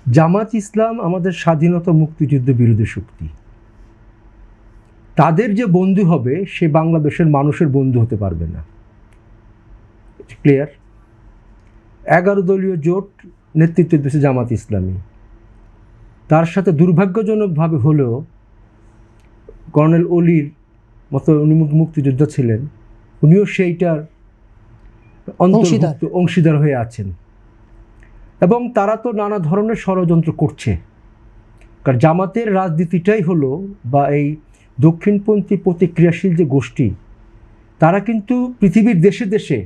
জামাত ইসলাম আমাদের স্বাধীনতা মুক্তিযুদ্ধ বিরোধী শক্তি। তাদের যে বন্ধু হবে সে বাংলাদেশের মানুষের বন্ধু হতে পারবে না। ক্লিয়ার? 11 দলীয় জোট নেতৃত্ব দিয়েছে জামাত ইসলামী। তার সাথে দুর্ভাগ্যজনকভাবে হলেও কর্নেল অলির মতো উনি মুক্তিযোদ্ধা ছিলেন, উনিও সেইটার অংশীদার হয়ে আছেন। এবং তারা তো নানা ধরনের ষড়যন্ত্র করছে, কারণ জামাতের রাজনীতিটাই হলো, বা এই দক্ষিণপন্থী প্রতিক্রিয়াশীল যে গোষ্ঠী, তারা কিন্তু পৃথিবীর দেশে দেশে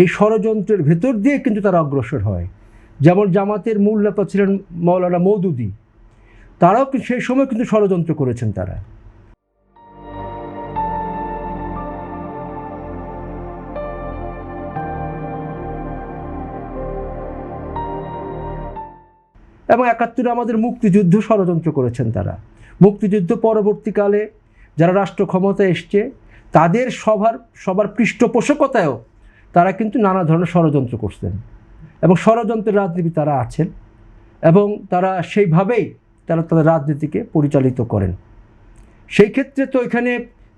এই ষড়যন্ত্রের ভেতর দিয়ে কিন্তু তারা অগ্রসর হয়। যেমন জামাতের মূল নেতা ছিলেন মৌলানা মওদুদী, তারাও সেই সময় কিন্তু ষড়যন্ত্র করেছেন তারা। এবং 71-এ আমাদের মুক্তিযুদ্ধ ষড়যন্ত্র করেছেন তারা। মুক্তিযুদ্ধ পরবর্তীকালে যারা রাষ্ট্র ক্ষমতায় এসছে তাদের সবার পৃষ্ঠপোষকতায়ও তারা কিন্তু নানা ধরনের ষড়যন্ত্র করছেন, এবং ষড়যন্ত্রের রাজনীতি তারা আছেন, এবং তারা সেইভাবেই তারা তাদের রাজনীতিকে পরিচালিত করেন। সেই ক্ষেত্রে তো এখানে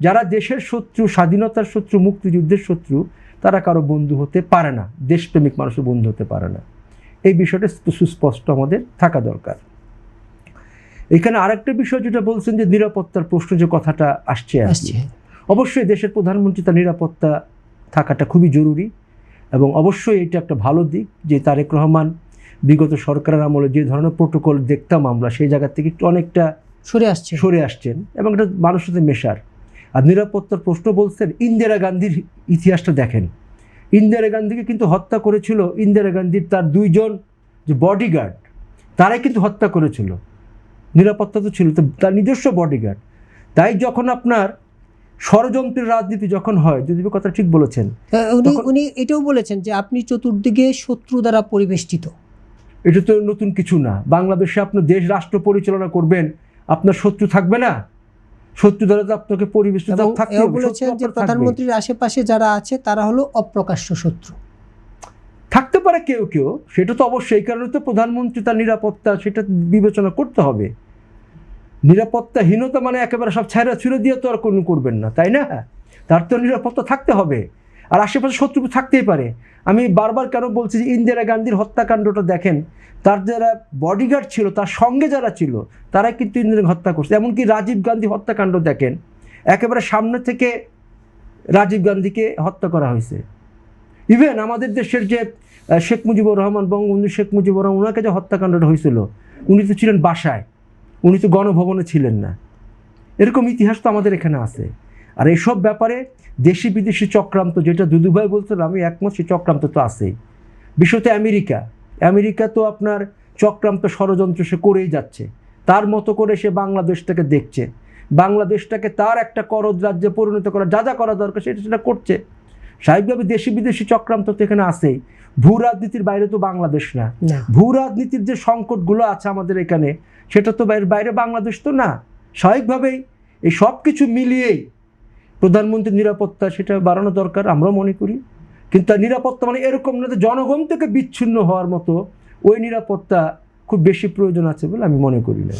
যারা দেশের শত্রু, স্বাধীনতার শত্রু, মুক্তিযুদ্ধের শত্রু, তারা কারো বন্ধু হতে পারে না, দেশপ্রেমিক মানুষের বন্ধু হতে পারে না। এই বিষয়টা সুস্পষ্ট আমাদের থাকা দরকার। এখানে আরেকটা বিষয় যেটা বলছেন যে নিরাপত্তার প্রশ্ন, যে কথাটা আসছে। অবশ্যই দেশের প্রধানমন্ত্রী তার নিরাপত্তা থাকাটা খুবই জরুরি, এবং অবশ্যই এটা একটা ভালো দিক যে তারেক রহমান বিগত সরকারের আমলে যে ধরনের প্রোটোকল দেখতাম আমরা, সেই জায়গা থেকে একটু অনেকটা সরে আসছেন, এবং এটা মানুষের সাথে মেশার। আর নিরাপত্তার প্রশ্ন বলছেন, ইন্দিরা গান্ধীর ইতিহাসটা দেখেন। ইন্দিরা গান্ধীকে কিন্তু হত্যা করেছিল ইন্দিরা গান্ধীর তার 2 জন যে বডিগার্ড, তারাই কিন্তু হত্যা করেছিল। নিরাপত্তা তো ছিল তার নিজস্ব বডিগার্ড। তাই যখন আপনার ষড়যন্ত্রের রাজনীতি যখন হয়, যদি কথা ঠিক বলেছেন, উনি এটাও বলেছেন যে আপনি চতুর্দিকে শত্রু দ্বারা পরিবেষ্টিত। এটা তো নতুন কিছু না। বাংলাদেশে আপনার দেশ রাষ্ট্র পরিচালনা করবেন, আপনার শত্রু থাকবে না? শত্রু দ্বারা তো আপনাকে পরিবেষ্টিত থাকতে হবে। বলেছেন যে প্রধানমন্ত্রীর আশেপাশে যারা আছে তারা হলো অপ্রকাশ্য শত্রু। থাকতে পারে কেউ কেউ, সেটা তো অবশ্যই। এই কারণে তো প্রধানমন্ত্রী তার নিরাপত্তা সেটা বিবেচনা করতে হবে। নিরাপত্তাহীনতা মানে একেবারে সব ছাইরা ছুঁড়ে দিয়ে তো আর কোনো করবেন না, তাই না? তার তো নিরাপত্তা থাকতে হবে, আর আশেপাশে শত্রু থাকতেই পারে। আমি বারবার কেন বলছি যে ইন্দিরা গান্ধীর হত্যাকাণ্ডটা দেখেন, তার যারা বডিগার্ড ছিল, তার সঙ্গে যারা ছিল, তারা কিন্তু ইন্দিরা হত্যা করছে। এমনকি রাজীব গান্ধী হত্যাকাণ্ড দেখেন, একেবারে সামনে থেকে রাজীব গান্ধীকে হত্যা করা হয়েছে। ইভেন আমাদের দেশের যে শেখ মুজিবুর রহমান, বঙ্গবন্ধু শেখ মুজিবুর রহমান, ওনাকে যে হত্যাকাণ্ডটা হয়েছিল, উনি তো ছিলেন বাসায়, উনি তো গণভবনে ছিলেন না। এরকম ইতিহাস তো আমাদের এখানে আছে। আর এইসব ব্যাপারে দেশি বিদেশি চক্রান্ত, যেটা দুদুভাই বলছিল, আমি একমত, সেই চক্রান্ত তো আছেই। বিশেষত আমেরিকা তো আপনার চক্রান্ত ষড়যন্ত্র সে করেই যাচ্ছে। তার মতো করে সে বাংলাদেশটাকে দেখছে, বাংলাদেশটাকে তার একটা করদ রাজ্যে পরিণত করা, যা করা দরকার সেটা করছে। স্বাভাবিকভাবে দেশি বিদেশি চক্রান্ত তো এখানে আছেই। ভূ রাজনীতির বাইরে তো বাংলাদেশ না। ভূ রাজনীতির যে সংকটগুলো আছে আমাদের এখানে, সেটা তো বাইরে বাংলাদেশ তো না। স্বাভাবিকভাবেই এই সব কিছু মিলিয়েই প্রধানমন্ত্রীর নিরাপত্তা সেটা বাড়ানো দরকার, আমরাও মনে করি। কিন্তু তার নিরাপত্তা মানে এরকম না যে জনগণ থেকে বিচ্ছিন্ন হওয়ার মতো, ওই নিরাপত্তা খুব বেশি প্রয়োজন আছে বলে আমি মনে করি না।